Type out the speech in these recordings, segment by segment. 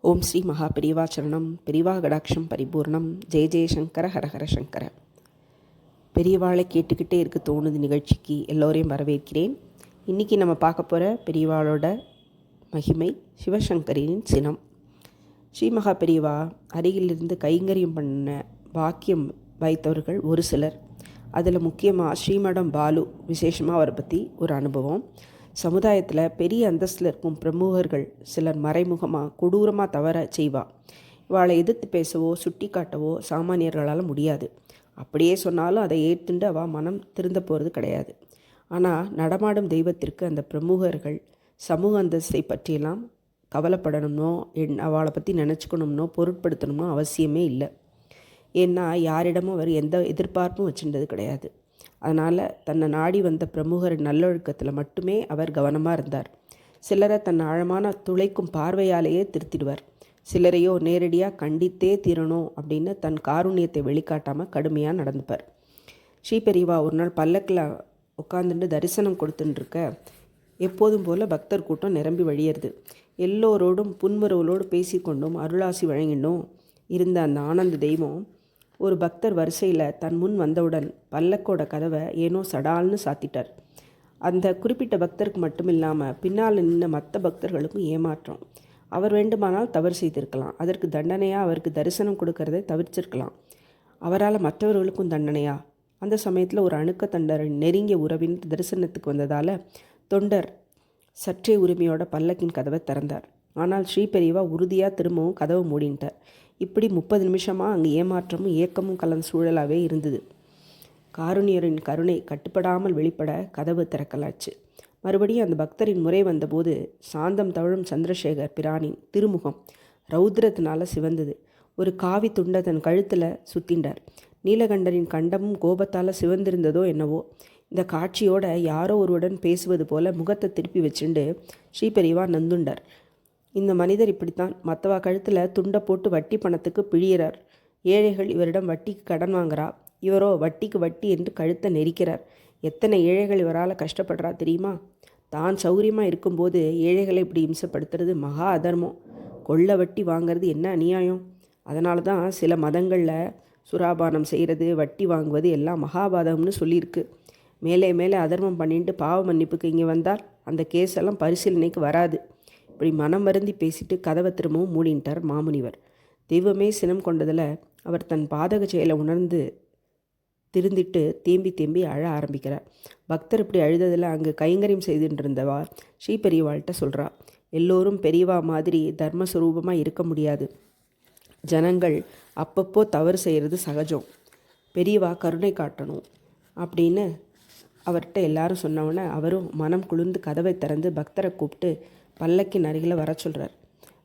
ஓம் ஸ்ரீ மகா பெரிவா சரணம். பெரிவா கடாட்சம் பரிபூர்ணம். ஜெய ஜெயசங்கர ஹரஹர சங்கர. பெரியவாளை கேட்டுக்கிட்டே இருக்க தோணுது நிகழ்ச்சிக்கு எல்லோரையும் வரவேற்கிறேன். இன்றைக்கி நம்ம பார்க்க போகிற பெரியவாளோட மகிமை சிவசங்கரின் சினம். ஸ்ரீ மகா பெரியவா அருகிலிருந்து கைங்கரியம் பண்ண பாக்கியம் வைத்தவர்கள் ஒரு சிலர். அதில் முக்கியமாக ஸ்ரீமடம் பாலு விசேஷமாக அவரை பற்றி ஒரு அனுபவம். சமுதாயத்தில் பெரிய அந்தஸ்தில் இருக்கும் பிரமுகர்கள் சிலர் மறைமுகமாக கொடூரமாக தவற செய்வா. இவாளை எதிர்த்து பேசவோ சுட்டி காட்டவோ சாமானியர்களால் முடியாது. அப்படியே சொன்னாலும் அதை ஏற்றுண்டு அவள் மனம் திருந்த போகிறது கிடையாது. ஆனால் நடமாடும் தெய்வத்திற்கு அந்த பிரமுகர்கள் சமூக அந்தஸ்தை பற்றியெல்லாம் கவலைப்படணும்னோ அவளை பற்றி நினச்சிக்கணும்னோ பொருட்படுத்தணும்னோ அவசியமே இல்லை. ஏன்னா யாரிடமும் அவர் எந்த எதிர்பார்ப்பும் வச்சுருந்தது கிடையாது. அதனால் தன்னை நாடி வந்த பிரமுகர் நல்லொழுக்கத்தில் மட்டுமே அவர் கவனமாக இருந்தார். சிலரை தன் ஆழமான துளைக்கும் பார்வையாலேயே திருத்திடுவார். சிலரையோ நேரடியாக கண்டித்தே தீரணும் அப்படின்னு தன் காருண்யத்தை வெளிக்காட்டாமல் கடுமையாக நடந்துப்பார். ஸ்ரீபெரிவா ஒரு நாள் பல்லக்கில் உட்காந்துட்டு தரிசனம் கொடுத்துட்டுருக்க எப்போதும் போல் பக்தர் கூட்டம் நிரம்பி வழியிறது. எல்லோரோடும் புன்முறவலோடு பேசிக்கொண்டும் அருளாசி வழங்கினோம் இருந்த அந்த ஆனந்த தெய்வம் ஒரு பக்தர் வரிசையில் தன் முன் வந்தவுடன் பல்லக்கோட கதவை ஏனோ சடால்னு சாத்திட்டார். அந்த குறிப்பிட்ட பக்தருக்கு மட்டும் இல்லாமல் பின்னால் நின்ன மற்ற பக்தர்களுக்கும் ஏமாற்றம். அவர் வேண்டுமானால் தவறு செய்திருக்கலாம். அதற்கு தண்டனையாக அவருக்கு தரிசனம் கொடுக்கறதை தவிர்த்திருக்கலாம். அவரால் மற்றவர்களுக்கும் தண்டனையா? அந்த சமயத்தில் ஒரு அணுக்க தொண்டரின் நெருங்கிய உறவின் தரிசனத்துக்கு வந்ததால் தொண்டர் சற்றே உரிமையோட பல்லக்கின் கதவை திறந்தார். ஆனால் ஸ்ரீபெரிவா உறுதியாக திரும்பவும் கதவை மூடின்ட்டார். இப்படி 30 நிமிஷமாக அங்கே ஏமாற்றமும் ஏக்கமும் கலந்த சூழலாகவே இருந்தது. காருண்யரின் கருணை கட்டுப்படாமல் வெளிப்பட கதவு திறக்கலாச்சு. மறுபடியும் அந்த பக்தரின் முறை வந்தபோது சாந்தம் தவழும் சந்திரசேகர் பிரானின் திருமுகம் ரௌத்ரத்தினால சிவந்தது. ஒரு காவி துண்டை தன் கழுத்தில் சுத்திண்டார். நீலகண்டரின் கண்டமும் கோபத்தால் சிவந்திருந்ததோ என்னவோ. இந்த காட்சியோட யாரோ ஒருவருடன் பேசுவது போல முகத்தை திருப்பி வச்சுண்டு ஸ்ரீபெரிவா நந்துண்டார். இந்த மனிதர் இப்படித்தான். மற்றவா கழுத்தில் துண்டை போட்டு வட்டி பணத்துக்கு பிழியிறார். ஏழைகள் இவரிடம் வட்டிக்கு கடன் வாங்குறா. இவரோ வட்டிக்கு வட்டி என்று கழுத்தை நெரிக்கிறார். எத்தனை ஏழைகள் இவரால் கஷ்டப்படுறா தெரியுமா? தான் சௌகரியமாக இருக்கும்போது ஏழைகளை இப்படி இம்சப்படுத்துறது மகா அதர்மம். கொள்ள வட்டி வாங்கிறது என்ன அநியாயம்? அதனால தான் சில மதங்களில் சுராபானம் செய்கிறது வட்டி வாங்குவது எல்லாம் மகாபாதகம்னு சொல்லியிருக்கு. மேலே மேலே அதர்மம் பண்ணிட்டு பாவ மன்னிப்புக்கு இங்கே வந்தால் அந்த கேஸ் எல்லாம் பரிசீலனைக்கு வராது. இப்படி மனம் வருந்தி பேசிட்டு கதவை திரும்பவும் மூடின்ட்டார் மாமுனிவர். தெய்வமே சினம் கொண்டதில் அவர் தன் பாதக செயலை உணர்ந்து திருந்திட்டு தேம்பி அழ ஆரம்பிக்கிறார். பக்தர் இப்படி அழுததில் அங்கே கைங்கரியம் செய்துட்டு இருந்தவா ஸ்ரீபெரியவாள்கிட்ட சொல்கிறா, எல்லோரும் பெரியவா மாதிரி தர்மஸ்வரூபமாக இருக்க முடியாது. ஜனங்கள் அப்பப்போ தவறு செய்கிறது சகஜம். பெரியவா கருணை காட்டணும் அப்படின்னு அவர்கிட்ட எல்லாரும் சொன்னவொன்னே அவரும் மனம் குளிர்ந்து கதவை திறந்து பக்தரை கூப்பிட்டு பல்லக்கின் அருகில் வர சொல்கிறார்.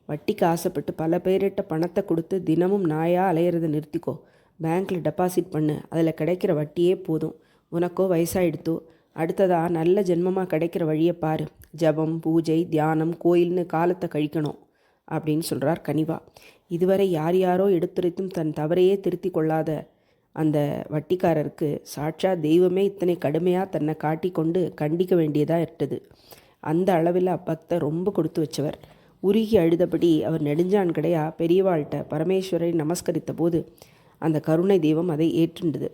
வட்டிக்கு ஆசைப்பட்டு பல பேரிட்ட பணத்தை கொடுத்து தினமும் நாயாக அலையிறதை நிறுத்திக்கோ. பேங்க்கில் டெபாசிட் பண்ணு. அதில் கிடைக்கிற வட்டியே போதும். உனக்கோ வயசாகிடுத்தோ. அடுத்ததாக நல்ல ஜென்மமாக கிடைக்கிற வழியை பாரு. ஜபம், பூஜை, தியானம், கோயில்னு காலத்தை கழிக்கணும் அப்படின்னு சொல்கிறார் கனிவா. இதுவரை யாரோ எடுத்துரைத்தும் தன் தவறையே திருத்தி கொள்ளாத அந்த வட்டிக்காரருக்கு சாட்சா தெய்வமே இத்தனை கடுமையாக தன்னை காட்டி கொண்டு கண்டிக்க வேண்டியதாக இருந்தது. அந்த அளவில் அப்பக்தர் ரொம்ப கொடுத்து வச்சவர். உருகி அழுதபடி அவர் நெடுஞ்சான் கடையா பெரியவாள்கிட்ட பரமேஸ்வரை நமஸ்கரித்த போது அந்த கருணை தெய்வம் அதை ஏற்றுண்டது.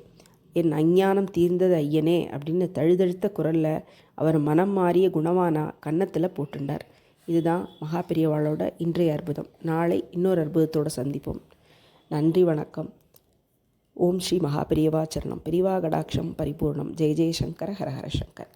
என் அஞ்ஞானம் தீர்ந்தது ஐயனே அப்படின்னு தழுதழுத்த குரலில் அவர் மனம் மாறிய குணவானா கன்னத்தில் போட்டுண்டார். இதுதான் மகா பெரியவாளோட இன்றைய அற்புதம். நாளை இன்னொரு அற்புதத்தோடு சந்திப்போம். நன்றி, வணக்கம். ஓம் ஸ்ரீ மகா பெரியவா சரணம். பெரிவா கடாட்சம் பரிபூர்ணம். ஜெய ஜெயசங்கர ஹரஹர சங்கர்.